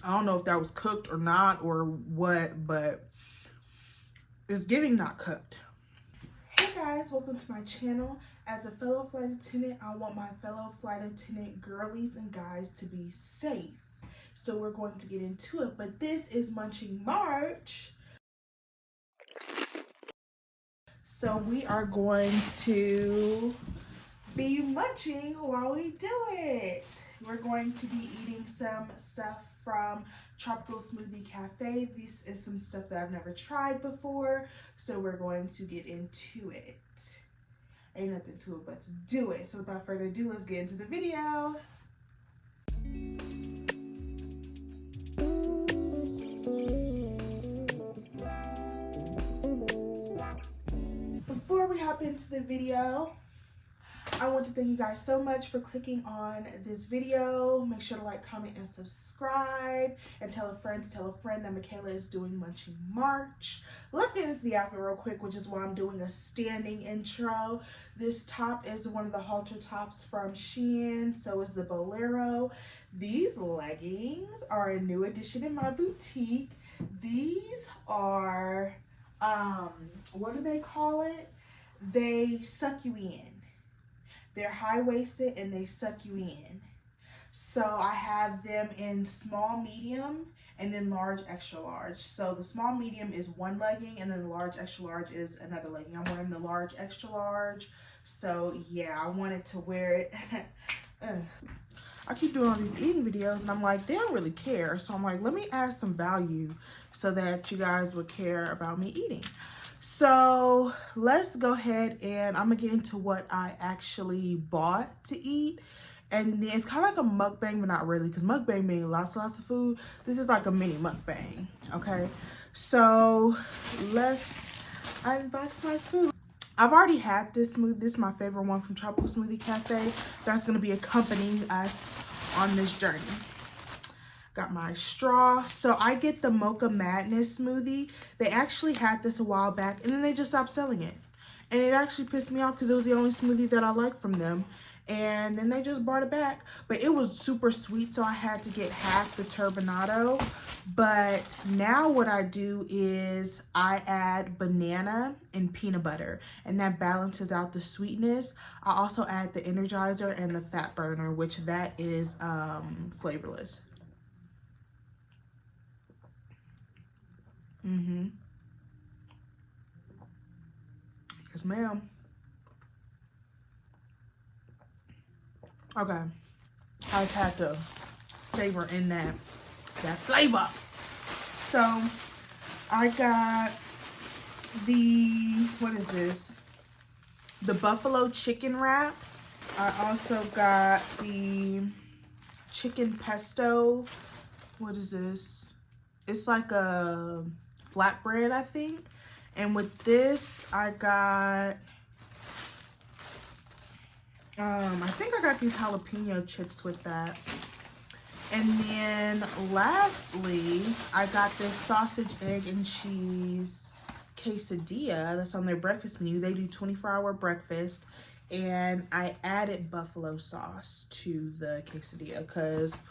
I don't know if that was cooked or not or what, but it's giving not cooked. Hey guys, welcome to my channel. As a fellow flight attendant, I want my fellow flight attendant girlies and guys to be safe. So we're going to get into it, but this is Munching March. So we are going to be munching while we do it. We're going to be eating some stuff from Tropical Smoothie Cafe. This is some stuff that I've never tried before, so we're going to get into it. Ain't nothing to it but to do it. So without further ado, let's get into the video. Before we hop into the video, I want to thank you guys so much for clicking on this video. Make sure to like, comment, and subscribe. And tell a friend that Makayla is doing Munching March. Let's get into the outfit real quick, which is why I'm doing a standing intro. This top is one of the halter tops from Shein. So is the Bolero. These leggings are a new addition in my boutique. These are, what do they call it? They suck you in. They're high-waisted and they suck you in. So I have them in small, medium, and then large, extra large. So the small, medium is one legging, and then the large, extra large is another legging. I'm wearing the large, extra large. So yeah, I wanted to wear it. I keep doing all these eating videos and I'm like, they don't really care. So I'm like, let me add some value so that you guys would care about me eating. So let's go ahead and I'm gonna get into what I actually bought to eat. And it's kind of like a mukbang, but not really, because mukbang means lots of food. This is like a mini mukbang, okay? So let's unbox my food. I've already had this smoothie. This is my favorite one from Tropical Smoothie Cafe. That's gonna be accompanying us on this journey. Got my straw. So I get the Mocha Madness smoothie. They actually had this a while back and then they just stopped selling it. And it actually pissed me off because it was the only smoothie that I liked from them. And then they just brought it back. But it was super sweet, so I had to get half the turbinado. But now what I do is I add banana and peanut butter. And that balances out the sweetness. I also add the Energizer and the fat burner, which that is flavorless. Yes, ma'am. Okay. I just had to savor in that flavor. So I got the, what is this? The buffalo chicken wrap. I also got the chicken pesto. What is this? It's like a flatbread, I think. And with this, I got, I think I got these jalapeno chips with that. And then lastly, I got this sausage, egg, and cheese quesadilla that's on their breakfast menu. They do 24-hour breakfast. And I added buffalo sauce to the quesadilla because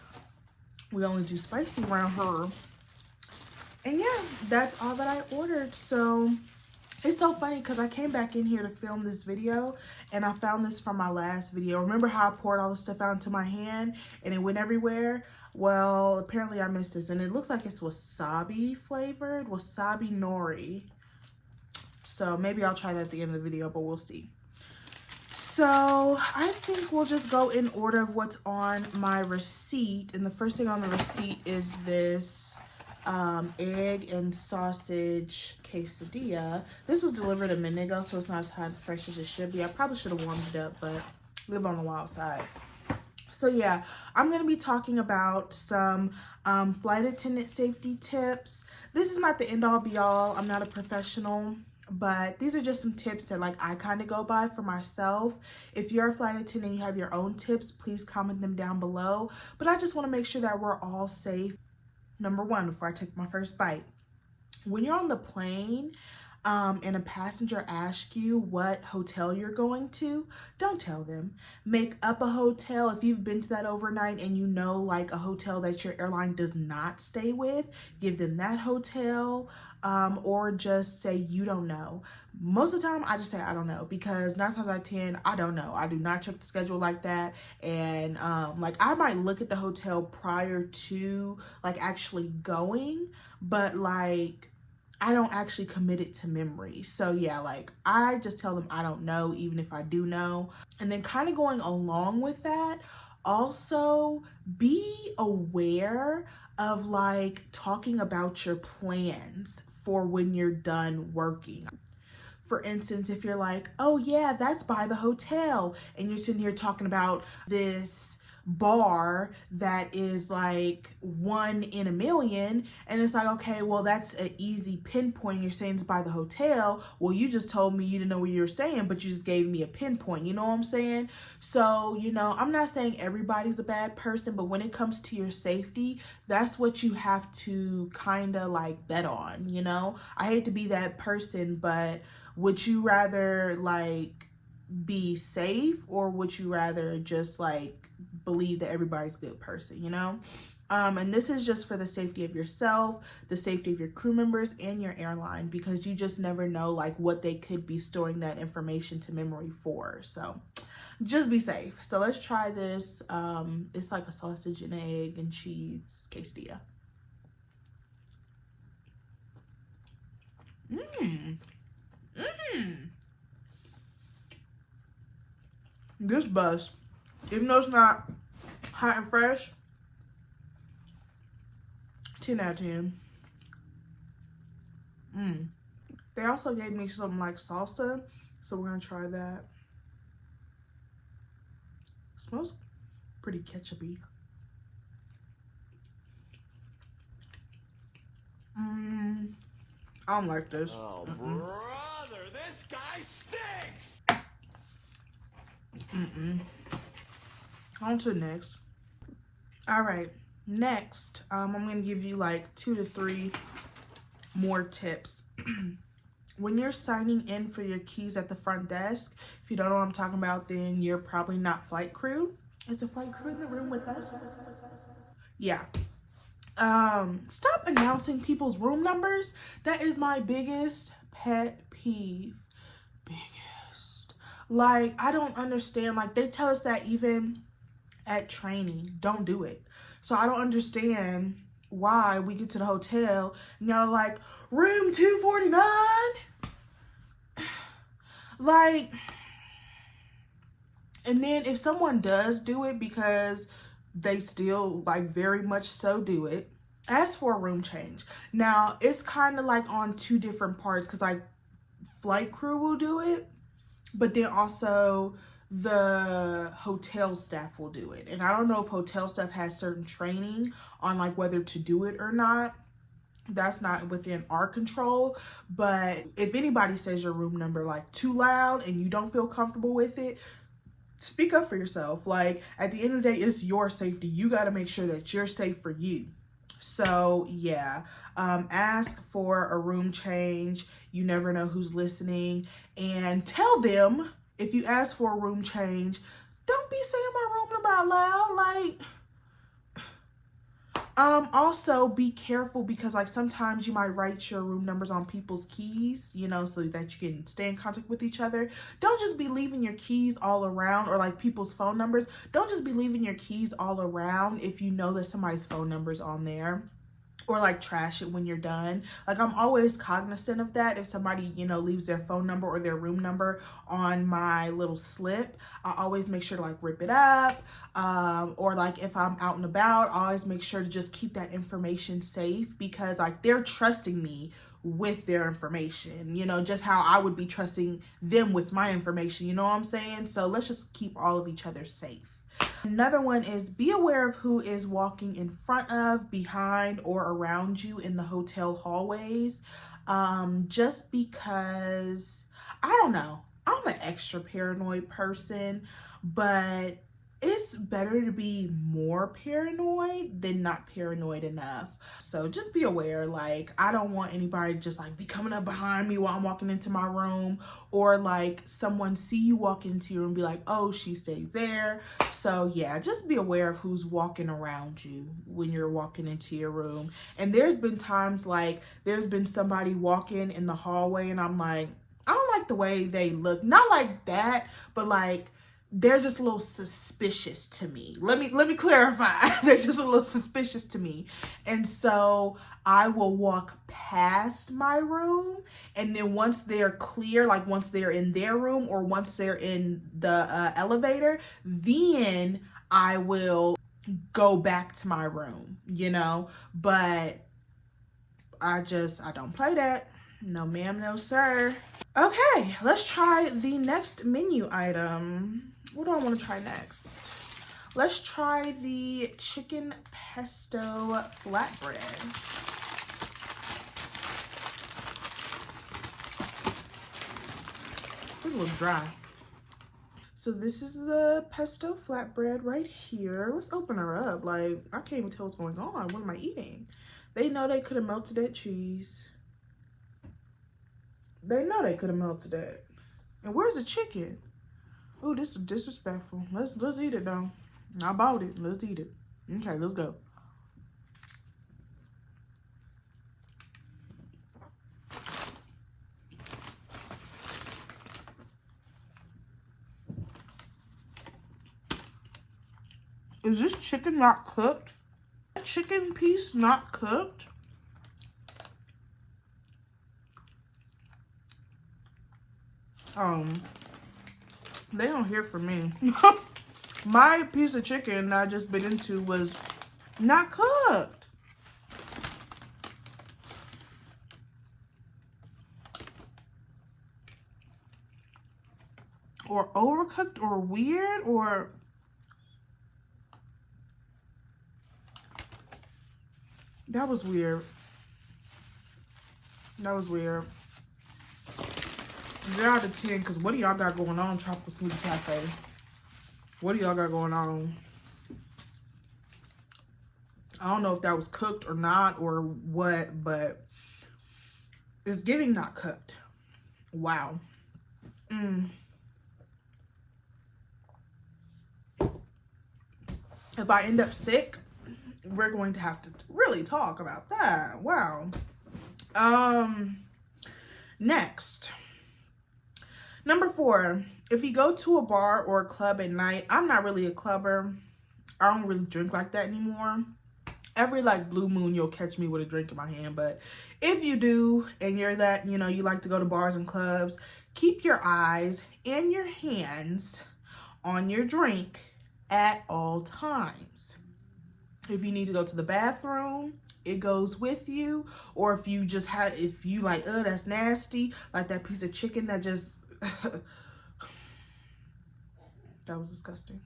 we only do spicy around here. And yeah, that's all that I ordered. So it's so funny because I came back in here to film this video and I found this from my last video. Remember how I poured all the stuff out into my hand and it went everywhere? Well, apparently I missed this and it looks like it's wasabi flavored, wasabi nori. So maybe I'll try that at the end of the video, but we'll see. So I think we'll just go in order of what's on my receipt. And the first thing on the receipt is this egg and sausage quesadilla. This was delivered a minute ago, so it's not as hot and fresh as it should be. I probably should have warmed it up, but live on the wild side. So yeah, I'm going to be talking about some flight attendant safety tips. This is not the end all be all. I'm not a professional, but these are just some tips that like I kind of go by for myself. If you're a flight attendant and you have your own tips, please comment them down below. But I just want to make sure that we're all safe. Number one, before I take my first bite, when you're on the plane, and a passenger asks you what hotel you're going to, don't tell them. Make up a hotel. If you've been to that overnight and you know like a hotel that your airline does not stay with, give them that hotel, or just say you don't know. Most of the time I just say I don't know, because 9 times out of 10 I don't know. I do not check the schedule like that. And like I might look at the hotel prior to like actually going, but like I don't actually commit it to memory. So yeah, like I just tell them I don't know, even if I do know. And then kind of going along with that, also be aware of like talking about your plans for when you're done working. For instance, if you're like, oh yeah, that's by the hotel, and you're sitting here talking about this bar that is like 1 in a million, and it's like, okay, well that's an easy pinpoint. You're saying it's by the hotel. Well, you just told me you didn't know where you were staying, but you just gave me a pinpoint. You know what I'm saying? So, you know, I'm not saying everybody's a bad person, but when it comes to your safety, that's what you have to kind of like bet on, you know? I hate to be that person, but would you rather like be safe, or would you rather just like believe that everybody's a good person, you know? And this is just for the safety of yourself, the safety of your crew members, and your airline, because you just never know like what they could be storing that information to memory for. So just be safe. So let's try this. It's like a sausage and egg and cheese quesadilla. This buzz, even though it's not hot and fresh, 10 out of 10. They also gave me some like salsa, so we're gonna try that. Smells pretty ketchupy. I don't like this. Oh, brother, this guy stinks! On to the next. All right, next, I'm gonna give you like 2 to 3 more tips. When you're signing in for your keys at the front desk, if you don't know what I'm talking about, then you're probably not flight crew. Is the flight crew in the room with us? Yeah. Stop announcing people's room numbers. That is my biggest pet peeve. Biggest. Like, I don't understand. Like, they tell us that even at training. Don't do it. So I don't understand why we get to the hotel and y'all are like, room 249? Like, and then if someone does do it, because they still like very much so do it, ask for a room change. Now it's kind of like on 2 different parts, because like flight crew will do it, but then also the hotel staff will do it. And I don't know if hotel staff has certain training on like whether to do it or not. That's not within our control. But if anybody says your room number like too loud and you don't feel comfortable with it, speak up for yourself. Like, at the end of the day, it's your safety. You got to make sure that you're safe for you. So yeah, ask for a room change. You never know who's listening. And tell them, if you ask for a room change, don't be saying my room number out loud. Like, also be careful, because like sometimes you might write your room numbers on people's keys, you know, so that you can stay in contact with each other. Don't just be leaving your keys all around, or like people's phone numbers. Don't just be leaving your keys all around if you know that somebody's phone number's on there. Or like trash it when you're done. Like, I'm always cognizant of that. If somebody, you know, leaves their phone number or their room number on my little slip, I always make sure to like rip it up. Or like if I'm out and about, I always make sure to just keep that information safe, because like they're trusting me with their information, you know, just how I would be trusting them with my information, you know what I'm saying? So let's just keep all of each other safe. Another one is be aware of who is walking in front of, behind, or around you in the hotel hallways. Just because, I don't know, I'm an extra paranoid person, but it's better to be more paranoid than not paranoid enough. So just be aware, like, I don't want anybody just like be coming up behind me while I'm walking into my room, or like someone see you walk into your room and be like, oh, she stays there. So yeah, just be aware of who's walking around you when you're walking into your room. And there's been times like there's been somebody walking in the hallway and I'm like, I don't like the way they look. Not like that, but like they're just a little suspicious to me. Let me clarify. They're just a little suspicious to me. And so I will walk past my room, and then once they're clear, like once they're in their room or once they're in the elevator, then I will go back to my room, you know? But I don't play that. No ma'am, no sir. Okay, let's try the next menu item. What do I want to try next? Let's try the chicken pesto flatbread. This is a little dry. So this is the pesto flatbread right here. Let's open her up. Like, I can't even tell what's going on. What am I eating? They know they could have melted that cheese. They know they could have melted that. And where's the chicken? Oh, this is disrespectful. Let's eat it though. I bought it. Let's eat it. Okay, let's go. Is this chicken not cooked? Chicken piece not cooked? They don't hear from me. My piece of chicken that I just bit into was not cooked. Or overcooked or weird or... That was weird. That was weird. 0 out of 10, because what do y'all got going on, Tropical Smoothie Cafe? What do y'all got going on? I don't know if that was cooked or not or what, but it's giving not cooked. Wow. If I end up sick, we're going to have to really talk about that. Wow. Next. Number 4, if you go to a bar or a club at night, I'm not really a clubber. I don't really drink like that anymore. Every like blue moon, you'll catch me with a drink in my hand. But if you do, and you're that, you know, you like to go to bars and clubs, keep your eyes and your hands on your drink at all times. If you need to go to the bathroom, it goes with you. Or if you just if you like, that's nasty, like that piece of chicken that just, that was disgusting.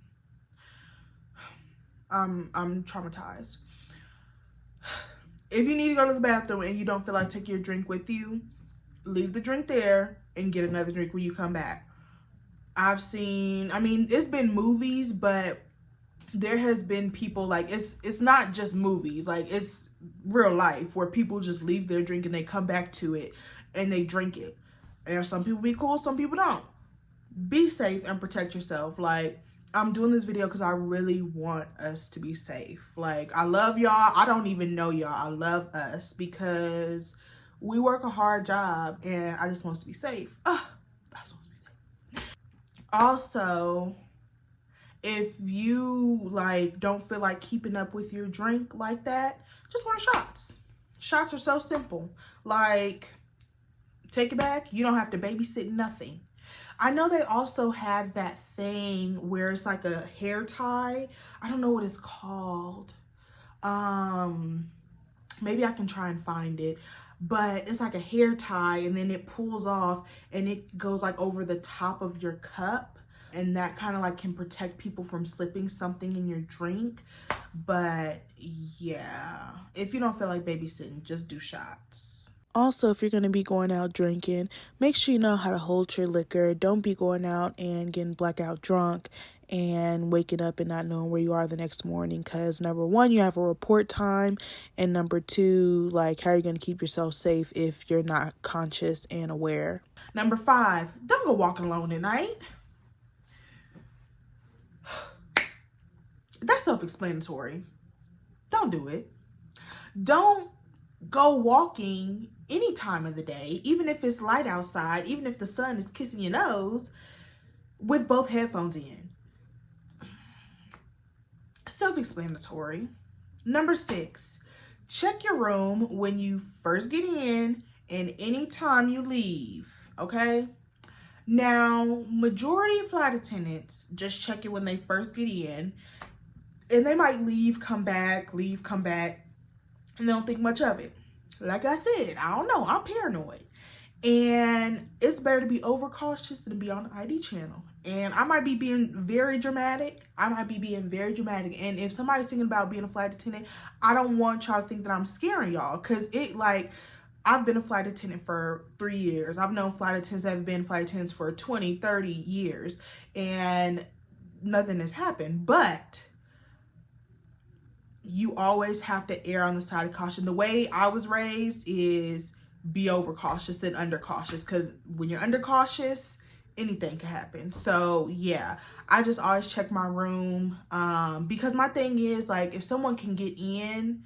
I'm traumatized. If you need to go to the bathroom and you don't feel like taking your drink with you, leave the drink there and get another drink when you come back. It's been movies, but there has been people, like, it's not just movies, like, it's real life where people just leave their drink and they come back to it and they drink it. And some people be cool, some people don't. Be safe and protect yourself. Like, I'm doing this video because I really want us to be safe. Like, I love y'all. I don't even know y'all. I love us because we work a hard job and I just want us to be safe. I just want us to be safe. Also, if you like don't feel like keeping up with your drink like that, just order shots. Shots are so simple. Like, take it back. You don't have to babysit nothing. I know they also have that thing where it's like a hair tie. I don't know what it's called. Maybe I can try and find it. But it's like a hair tie and then it pulls off and it goes like over the top of your cup. And that kind of like can protect people from slipping something in your drink. But yeah, if you don't feel like babysitting, just do shots. Also, if you're going to be going out drinking, make sure you know how to hold your liquor. Don't be going out and getting blackout drunk and waking up and not knowing where you are the next morning, because number one, you have a report time, and number two, like, how are you going to keep yourself safe if you're not conscious and aware? Number 5, don't go walking alone at night. That's self-explanatory. Don't do it. Don't go walking any time of the day, even if it's light outside, even if the sun is kissing your nose, with both headphones in. Self-explanatory. Number 6, check your room when you first get in and anytime you leave, okay? Now, majority of flight attendants just check it when they first get in, and they might leave, come back, leave, come back, and they don't think much of it. Like I said, I don't know, I'm paranoid. And it's better to be overcautious than to be on the ID channel. And I might be being very dramatic. And if somebody's thinking about being a flight attendant, I don't want y'all to think that I'm scaring y'all. Because I've been a flight attendant for 3 years. I've known flight attendants that have been flight attendants for 20, 30 years. And nothing has happened. But you always have to err on the side of caution. The way I was raised is be overcautious and undercautious, because when you're undercautious, anything can happen. So yeah, I just always check my room, because my thing is, like, if someone can get in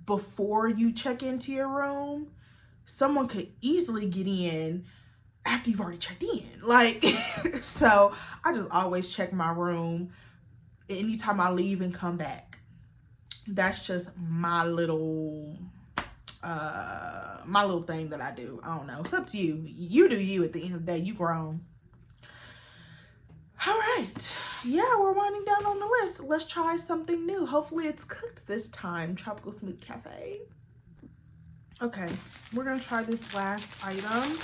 before you check into your room, someone could easily get in after you've already checked in. Like, so I just always check my room anytime I leave and come back. That's just my little thing that I do. I don't know. It's up to you. You do you at the end of the day. You grown. All right. Yeah, we're winding down on the list. Let's try something new. Hopefully it's cooked this time. Tropical Smoothie Cafe. Okay. We're going to try this last item.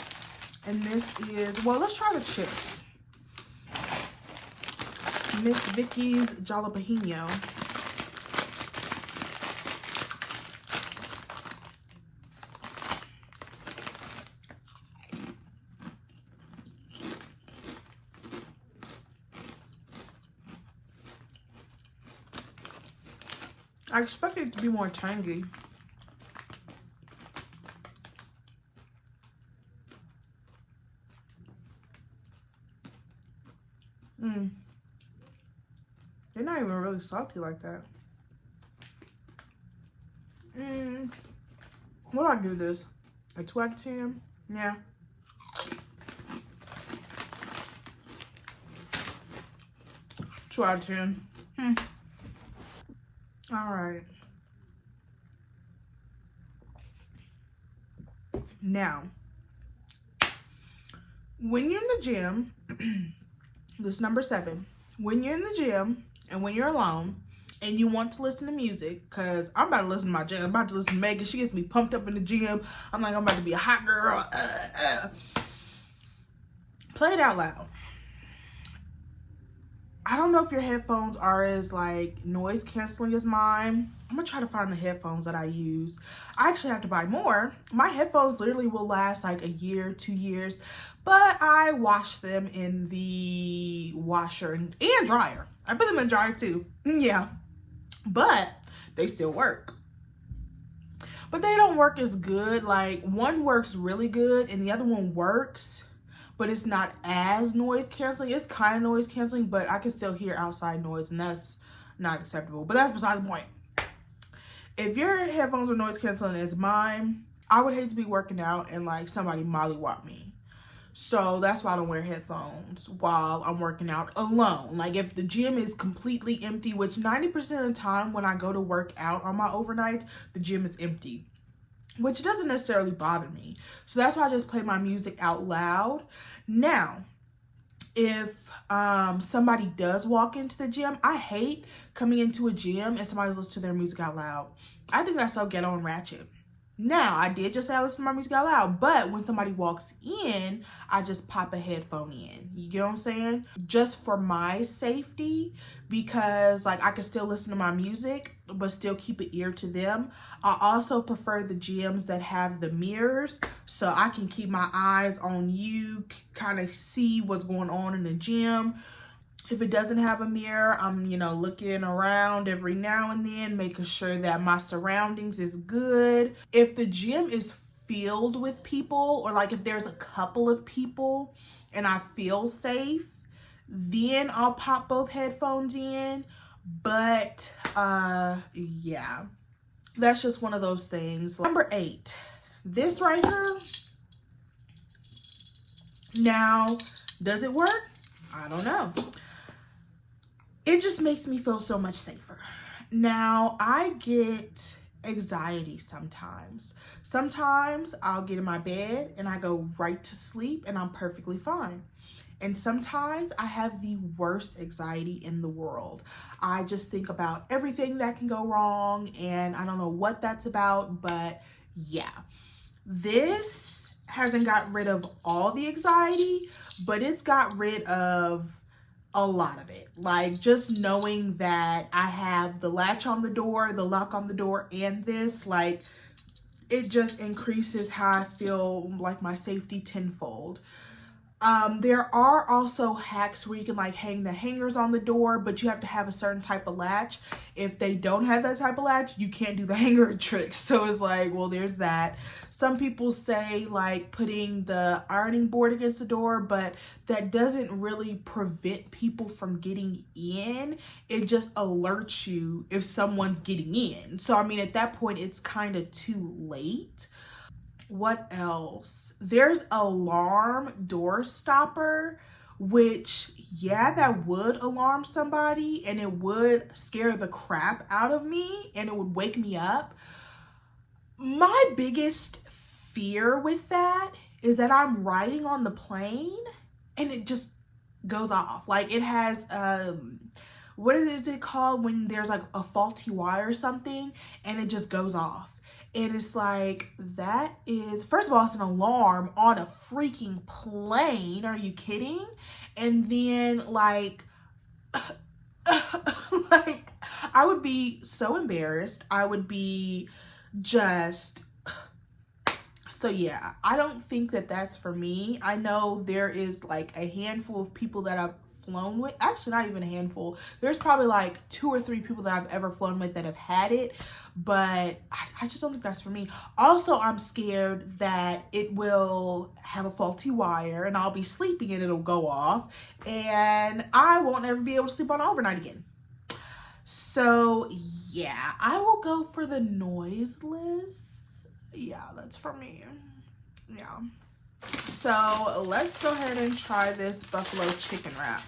And this is, well, let's try the chips. Miss Vicky's Jalapeno. I expected it to be more tangy. They're not even really salty like that. What do I give this? A 2 out of 10? Yeah. Two out of 10. All right. Now, when you're in the gym, this is number 7. When you're in the gym and when you're alone and you want to listen to music, because I'm about to listen to my gym. I'm about to listen to Megan. She gets me pumped up in the gym. I'm like, I'm about to be a hot girl. Play it out loud. I don't know if your headphones are as like noise canceling as mine. I'm gonna try to find the headphones that I use. I actually have to buy more. My headphones literally will last like a year, 2 years, but I wash them in the washer and dryer. I put them in the dryer too. Yeah, but they still work. But they don't work as good. Like, one works really good and the other one works, but it's not as noise canceling. It's kind of noise canceling, but I can still hear outside noise, and that's not acceptable. But that's beside the point. If your headphones are noise canceling as mine, I would hate to be working out and like somebody mollywop me. So that's why I don't wear headphones while I'm working out alone. Like, if the gym is completely empty, which 90% of the time when I go to work out on my overnights, the gym is empty, which doesn't necessarily bother me. So that's why I just play my music out loud. Now, if somebody does walk into the gym, I hate coming into a gym and somebody's listening to their music out loud. I think that's so ghetto and ratchet. Now, I did just say I listen to my music out loud, but when somebody walks in, I just pop a headphone in. You get what I'm saying? Just for my safety, because like I can still listen to my music, but still keep an ear to them. I also prefer the gyms that have the mirrors, so I can keep my eyes on you, kind of see what's going on in the gym. If it doesn't have a mirror, I'm, looking around every now and then, making sure that my surroundings is good. If the gym is filled with people, or like if there's a couple of people and I feel safe, then I'll pop both headphones in. But yeah, that's just one of those things. Number 8, this right here. Now, does it work? I don't know. It just makes me feel so much safer. Now, I get anxiety sometimes. Sometimes I'll get in my bed and I go right to sleep and I'm perfectly fine. And sometimes I have the worst anxiety in the world. I just think about everything that can go wrong and I don't know what that's about, but yeah. This hasn't got rid of all the anxiety, but it's got rid of a lot of it. Like just knowing that I have the latch on the door, the lock on the door, and this, like, it just increases how I feel like my safety tenfold. There are also hacks where you can like hang the hangers on the door, but you have to have a certain type of latch. If they don't have that type of latch, you can't do the hanger trick. So it's like, well, there's that. Some people say like putting the ironing board against the door, but that doesn't really prevent people from getting in. It just alerts you if someone's getting in. So I mean, at that point, it's kind of too late. What else? There's alarm door stopper, which, yeah, that would alarm somebody and it would scare the crap out of me and it would wake me up. My biggest fear with that is that I'm riding on the plane and it just goes off. Like it has, what is it called when there's like a faulty wire or something and it just goes off. And it's like, that is, first of all, it's an alarm on a freaking plane. Are you kidding? And then like, like I would be so embarrassed. I would be just, so yeah, I don't think that that's for me. I know there is like a handful of people that I've flown with, actually not even a handful. There's probably like 2 or 3 people that I've ever flown with that have had it, but I just don't think that's for me. Also, I'm scared that it will have a faulty wire and I'll be sleeping and it'll go off and I won't ever be able to sleep on overnight again. So yeah, I will go for the noiseless. Yeah, that's for me. Yeah. So let's go ahead and try this buffalo chicken wrap.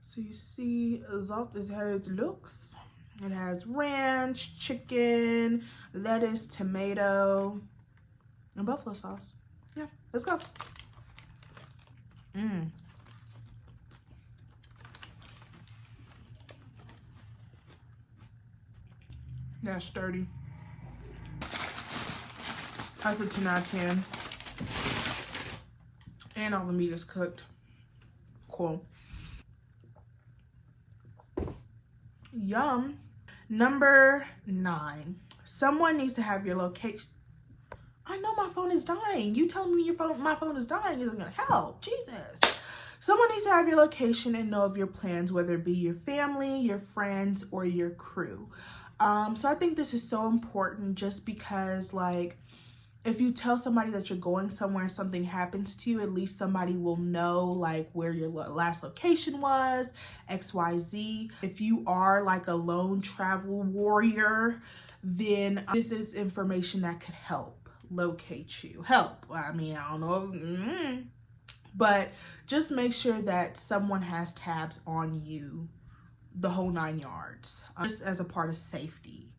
So you see, that is how it looks. It has ranch, chicken, lettuce, tomato, and buffalo sauce. Yeah, let's go. That's sturdy. That's a 10 out of 10. And all the meat is cooked. Cool. Yum. Number 9. Someone needs to have your location. I know my phone is dying. You telling me my phone is dying isn't gonna help. Jesus. Someone needs to have your location and know of your plans, whether it be your family, your friends, or your crew. So I think this is so important just because, like, if you tell somebody that you're going somewhere and something happens to you, at least somebody will know, like, where your last location was, XYZ. If you are, like, a lone travel warrior, then this is information that could help locate you. I mean, I don't know. But just make sure that someone has tabs on you, the whole 9 yards, just as a part of safety.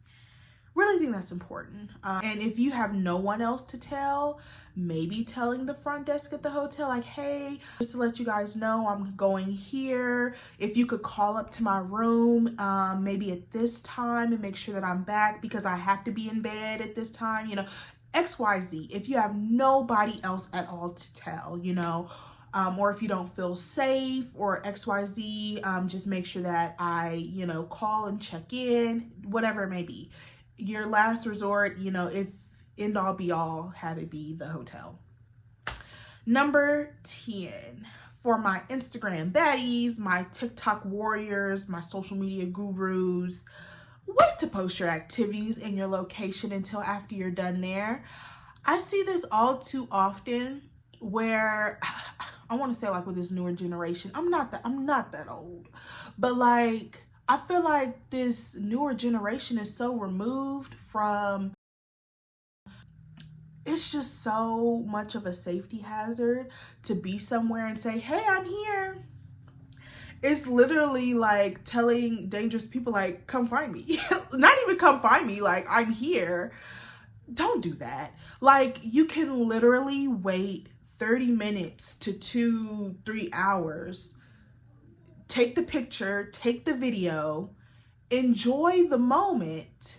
Really think that's important. And if you have no one else to tell, maybe telling the front desk at the hotel, like, hey, just to let you guys know, I'm going here. If you could call up to my room, maybe at this time, and make sure that I'm back because I have to be in bed at this time, you know, XYZ. If you have nobody else at all to tell, you know, or if you don't feel safe or XYZ, just make sure that I, you know, call and check in, whatever it may be. Your last resort, you know, if end all be all, have it be the hotel. Number 10, for my Instagram baddies, my TikTok warriors, my social media gurus, wait to post your activities and your location until after you're done there. I see this all too often where I want to say, like, with this newer generation, I'm not that old, but like, I feel like this newer generation is so removed from, it's just so much of a safety hazard to be somewhere and say, hey, I'm here. It's literally like telling dangerous people, like, come find me. Not even come find me, like, I'm here. Don't do that. Like, you can literally wait 30 minutes to 2-3 hours. Take the picture, take the video, enjoy the moment,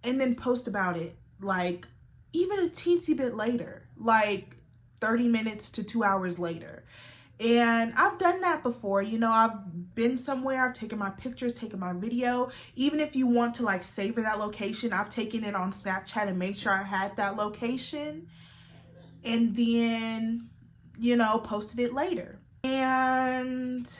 and then post about it, like, even a teensy bit later, like 30 minutes to 2 hours later. And I've done that before, you know, I've been somewhere, I've taken my pictures, taken my video. Even if you want to, like, savor that location, I've taken it on Snapchat and made sure I had that location, and then, you know, posted it later. And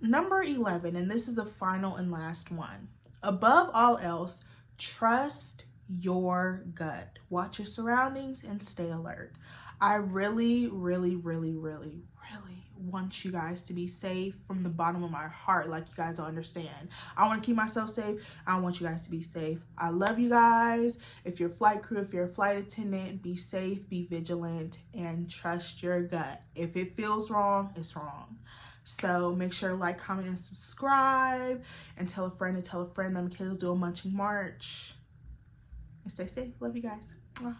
number 11, and this is the final and last one. Above all else, trust your gut. Watch your surroundings and stay alert. I really, really, really, really, really want you guys to be safe from the bottom of my heart. Like, you guys don't understand. I want to keep myself safe. I want you guys to be safe. I love you guys. If you're a flight crew, if you're a flight attendant, be safe, be vigilant, and trust your gut. If it feels wrong, it's wrong. So make sure to like, comment, and subscribe, and tell a friend that Makayla's doing Munching March. And stay safe. Love you guys. Mwah.